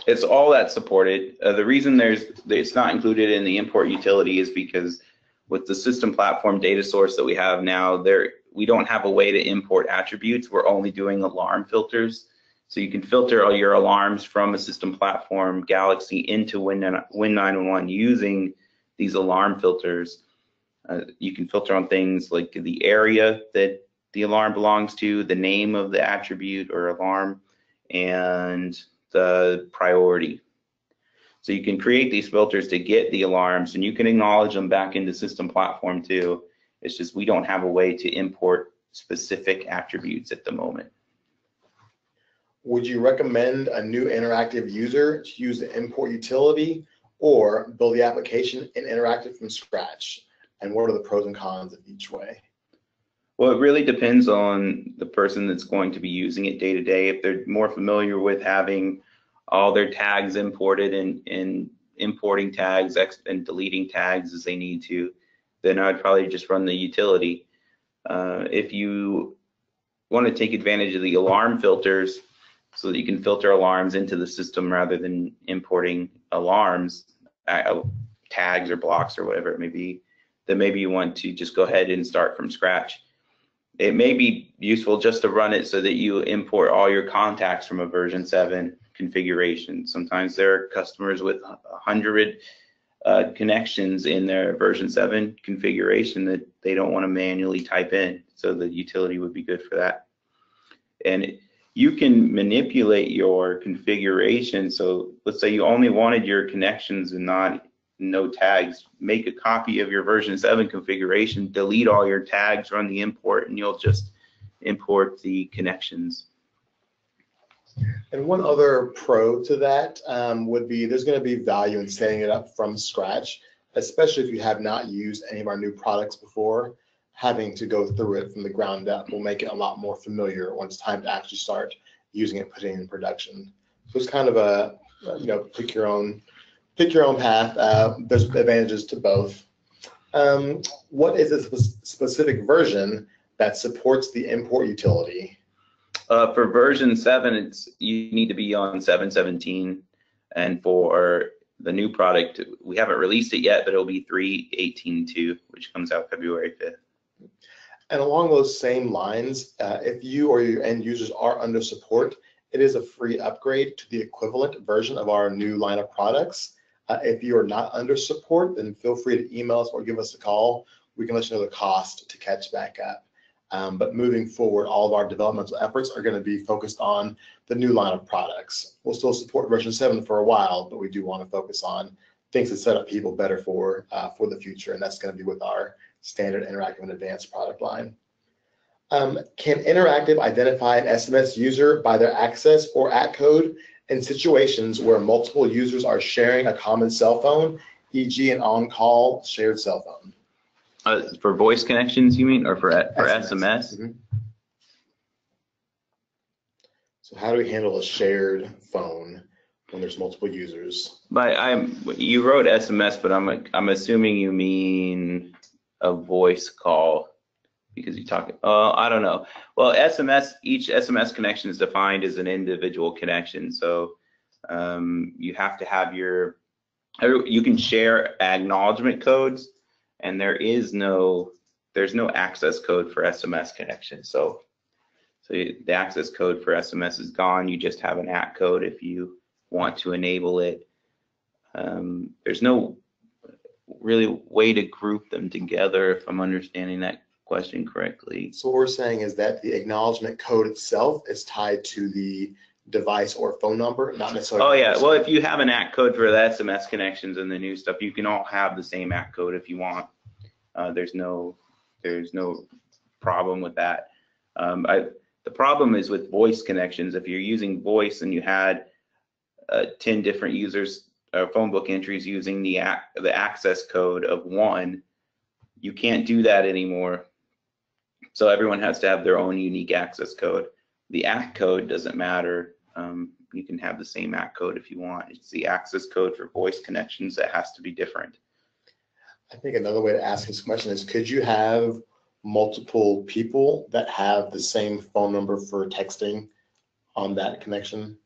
It's all that's supported. The reason it's not included in the import utility is because with the system platform data source that we have now, we don't have a way to import attributes. We're only doing alarm filters. So you can filter all your alarms from a system platform Galaxy into WIN-911 using these alarm filters. You can filter on things like the area that the alarm belongs to, the name of the attribute or alarm, and the priority. So you can create these filters to get the alarms, and you can acknowledge them back into system platform too. It's just we don't have a way to import specific attributes at the moment. Would you recommend a new interactive user to use the import utility or build the application in interactive from scratch? And what are the pros and cons of each way? Well, it really depends on the person that's going to be using it day to day. If they're more familiar with having all their tags imported and importing tags and deleting tags as they need to, then I'd probably just run the utility. If you want to take advantage of the alarm filters so that you can filter alarms into the system rather than importing alarms, tags or blocks or whatever it may be, then maybe you want to just go ahead and start from scratch. It may be useful just to run it so that you import all your contacts from a version 7 configuration. Sometimes there are customers with 100 connections in their version 7 configuration that they don't want to manually type in, so the utility would be good for that. And you can manipulate your configuration. So let's say you only wanted your connections and no tags. Make a copy of your version 7 configuration, delete all your tags, run the import, and you'll just import the connections. And one other pro to that would be there's going to be value in setting it up from scratch, especially if you have not used any of our new products before. Having to go through it from the ground up will make it a lot more familiar when it's time to actually start using it, putting it in production. So it's kind of a, pick your own path. There's advantages to both. What is a specific version that supports the import utility? For version 7, you need to be on 7.17, and for the new product, we haven't released it yet, but it'll be 3.18.2, which comes out February 5th. And along those same lines, if you or your end users are under support, it is a free upgrade to the equivalent version of our new line of products. If you are not under support, then feel free to email us or give us a call. We can let you know the cost to catch back up. But moving forward, all of our developmental efforts are going to be focused on the new line of products. We'll still support version 7 for a while, but we do want to focus on things that set up people better for the future, and that's going to be with our standard interactive and advanced product line. Can interactive identify an SMS user by their access or ACK code in situations where multiple users are sharing a common cell phone, e.g. an on-call shared cell phone? For voice connections, you mean, or for SMS? Mm-hmm. So how do we handle a shared phone when there's multiple users? You wrote SMS, but I'm assuming you mean a voice call because you talk. I don't know. Well, each SMS connection is defined as an individual connection, so you have to have you can share acknowledgement codes, and there's no access code for SMS connections. So the access code for SMS is gone. You just have an ACK code if you want to enable it. There's no really way to group them together, if I'm understanding that question correctly. So what we're saying is that the acknowledgement code itself is tied to the device or phone number, not necessarily. Oh yeah, well, if you have an ACK code for the SMS connections and the new stuff, you can all have the same ACK code if you want. There's no problem with that. The problem is with voice connections. If you're using voice and you had 10 different users, phone book entries using the access code of 1, you can't do that anymore. So everyone has to have their own unique access code. The ACK code doesn't matter. You can have the same ACK code if you want. It's the access code for voice connections that has to be different. I think another way to ask this question is, could you have multiple people that have the same phone number for texting on that connection?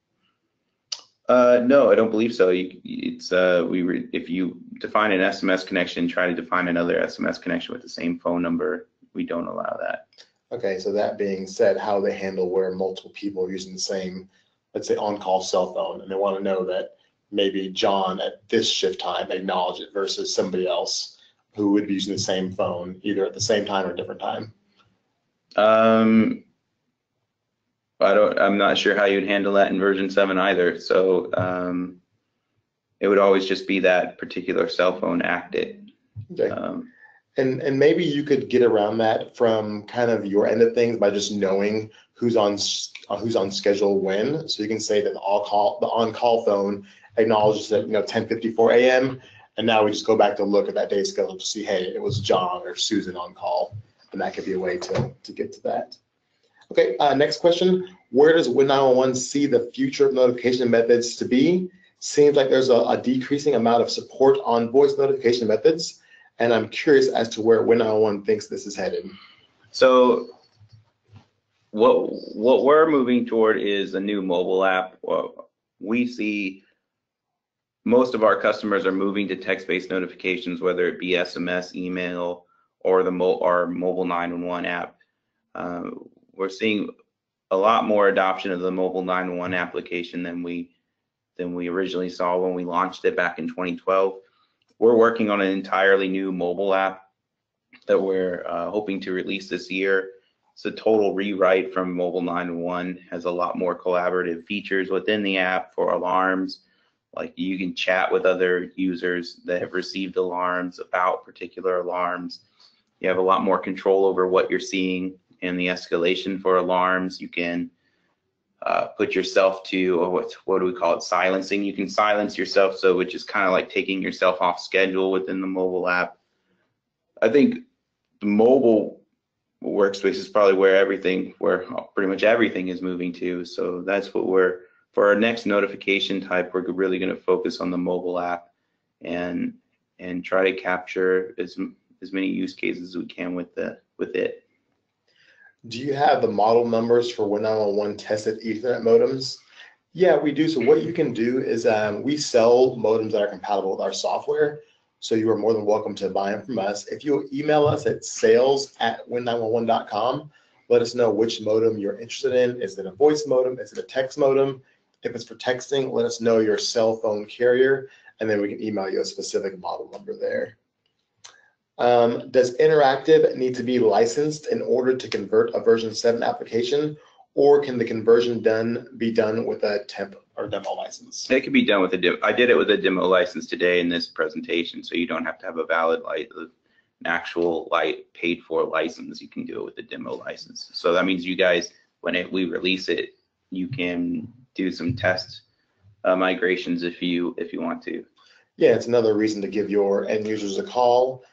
No, I don't believe so. If you define an SMS connection, try to define another SMS connection with the same phone number, we don't allow that. Okay, so that being said, how they handle where multiple people are using the same, let's say, on-call cell phone, and they want to know that maybe John at this shift time acknowledged it versus somebody else who would be using the same phone, either at the same time or a different time? I'm not sure how you'd handle that in version 7 either. So it would always just be that particular cell phone acted. Okay. And maybe you could get around that from kind of your end of things by just knowing who's on schedule when. So you can say that the on-call phone acknowledges at 10:54 a.m. and now we just go back to look at that day's schedule to see, hey, it was John or Susan on call. and that could be a way to get to that. Okay, next question. Where does WIN-911 see the future of notification methods to be? Seems like there's a decreasing amount of support on voice notification methods, and I'm curious as to where WIN-911 thinks this is headed. So what we're moving toward is a new mobile app. Well, we see most of our customers are moving to text-based notifications, whether it be SMS, email, or our mobile 911 app. We're seeing a lot more adoption of the mobile 911 application than we originally saw when we launched it back in 2012. We're working on an entirely new mobile app that we're hoping to release this year. It's a total rewrite from mobile 911, has a lot more collaborative features within the app for alarms. Like you can chat with other users that have received alarms about particular alarms. You have a lot more control over what you're seeing in the escalation for alarms. You can put yourself to, what do we call it, silencing. You can silence yourself, so which is kind of like taking yourself off schedule within the mobile app. I think the mobile workspace is probably where pretty much everything is moving to. So that's what for our next notification type, we're really going to focus on the mobile app and try to capture as many use cases as we can with it. Do you have the model numbers for WIN-911 tested Ethernet modems? Yeah, we do. So what you can do is we sell modems that are compatible with our software. So you are more than welcome to buy them from us. If you email us at sales@win911.com, let us know which modem you're interested in. Is it a voice modem? Is it a text modem? If it's for texting, let us know your cell phone carrier, and then we can email you a specific model number there. Does Interactive need to be licensed in order to convert a version 7 application, or can the conversion be done with a temp or demo license? It can be done with a demo. I did it with a demo license today in this presentation, so you don't have to have a valid an actual paid for license. You can do it with a demo license. So that means you guys, when we release it, you can do some test migrations if you want to. Yeah, it's another reason to give your end users a call.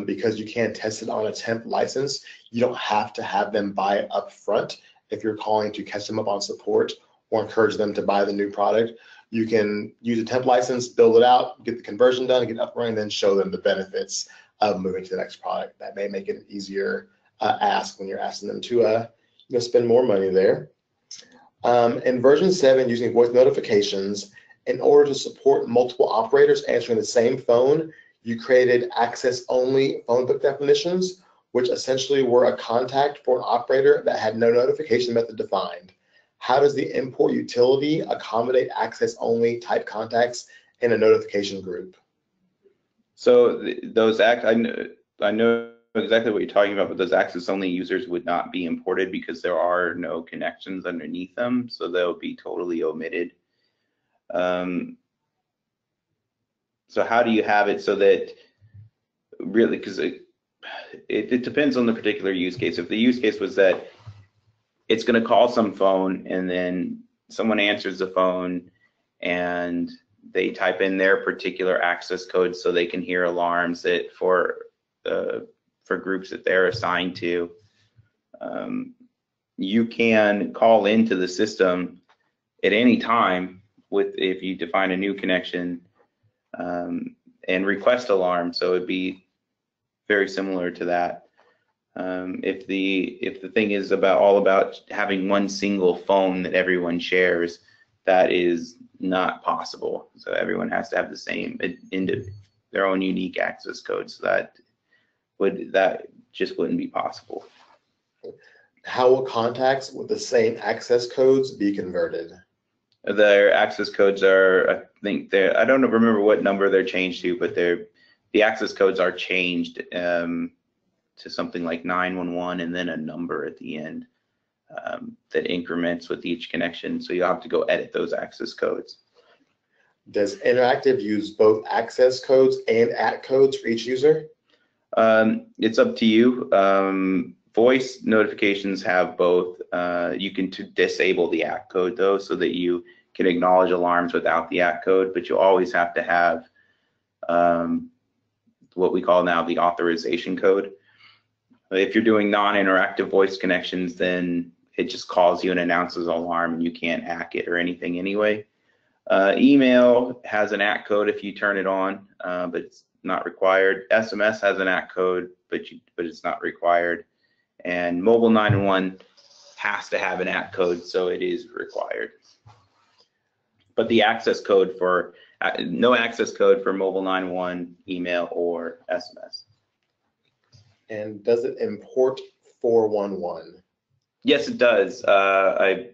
Because you can test it on a temp license. You don't have to have them buy it up front. If you're calling to catch them up on support or encourage them to buy the new product, you can use a temp license, build it out, get the conversion done, get it up and running, then show them the benefits of moving to the next product. That may make it an easier ask when you're asking them to spend more money there. In version 7, using voice notifications, in order to support multiple operators answering the same phone, you created access-only phone book definitions, which essentially were a contact for an operator that had no notification method defined. How does the import utility accommodate access-only type contacts in a notification group? So those I know exactly what you're talking about, but those access-only users would not be imported because there are no connections underneath them, so they'll be totally omitted. So how do you have it so that really, because it depends on the particular use case. If the use case was that it's going to call some phone and then someone answers the phone and they type in their particular access code so they can hear alarms that for groups that they're assigned to, you can call into the system at any time if you define a new connection and request alarm. So it'd be very similar to that. If the thing is all about having one single phone that everyone shares, that is not possible. So everyone has to have the same their own unique access code. So that just wouldn't be possible. How will contacts with the same access codes be converted? Their access codes are, I think I don't remember what number they're changed to, but the access codes are changed to something like 911 and then a number at the end that increments with each connection. So you'll have to go edit those access codes. Does Interactive use both access codes and ACK codes for each user? It's up to you. Voice notifications have both. You can disable the ACK code though, so that you can acknowledge alarms without the ACK code, but you always have to have what we call now the authorization code. If you're doing non-interactive voice connections, then it just calls you and announces an alarm, and you can't hack it or anything anyway. Email has an ACK code if you turn it on, but it's not required. SMS has an ACK code, but it's not required. And mobile 911 has to have an ACK code, so it is required. But the access code for no access code for mobile 911, email, or SMS. And does it import 411? Yes, it does. I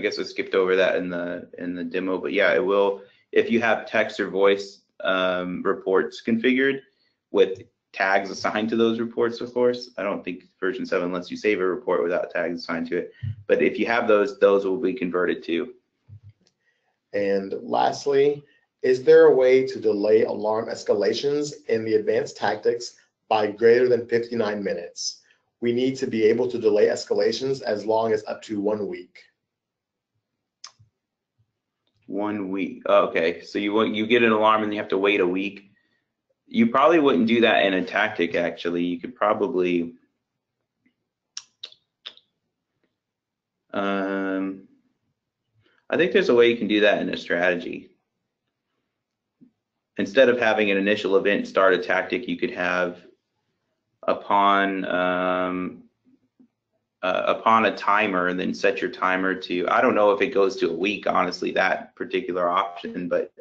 guess I skipped over that in the demo, but yeah, it will. If you have text or voice reports configured with tags assigned to those reports, of course. I don't think version 7 lets you save a report without tags assigned to it. But if you have those will be converted too. And lastly, is there a way to delay alarm escalations in the advanced tactics by greater than 59 minutes? We need to be able to delay escalations as long as up to 1 week. 1 week. Oh, okay, so you get an alarm and you have to wait a week. You probably wouldn't do that in a tactic, actually. You could probably I think there's a way you can do that in a strategy. Instead of having an initial event start a tactic, you could have upon a timer, and then set your timer to, I don't know if it goes to a week, honestly, that particular option, but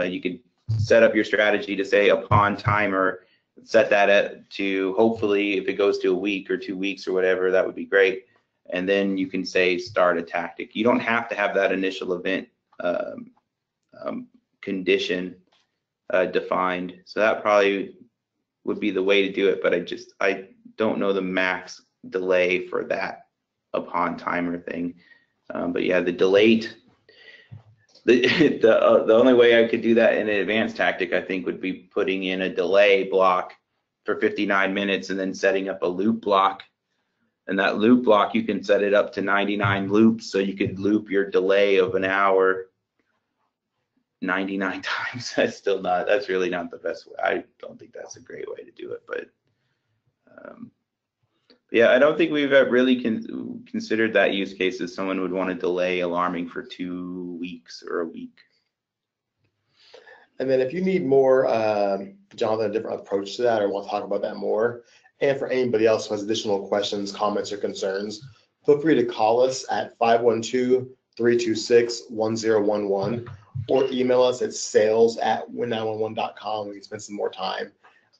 you could set up your strategy to say upon timer, set that to, hopefully if it goes to a week or 2 weeks or whatever, that would be great. And then you can say start a tactic. You don't have to have that initial event condition defined. So that probably would be the way to do it, but I don't know the max delay for that upon timer thing. But yeah, the delayed, the only way I could do that in an advanced tactic, I think, would be putting in a delay block for 59 minutes and then setting up a loop block. And that loop block, you can set it up to 99 loops, so you could loop your delay of an hour 99 times. That's really not the best way. I don't think that's a great way to do it, but yeah, I don't think we've really considered that use case as someone would want to delay alarming for 2 weeks or a week. And then if you need more, Jonathan, a different approach to that, or want to talk about that more, and for anybody else who has additional questions, comments, or concerns, feel free to call us at 512-326-1011 or email us at sales@win911.com. We can spend some more time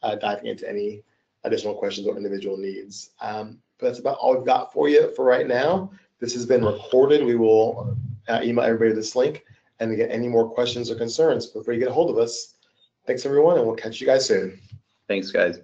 diving into any additional questions or individual needs. But that's about all we've got for you for right now. This has been recorded. We will email everybody this link, and to get any more questions or concerns, feel free to get a hold of us. Thanks, everyone, and we'll catch you guys soon. Thanks, guys.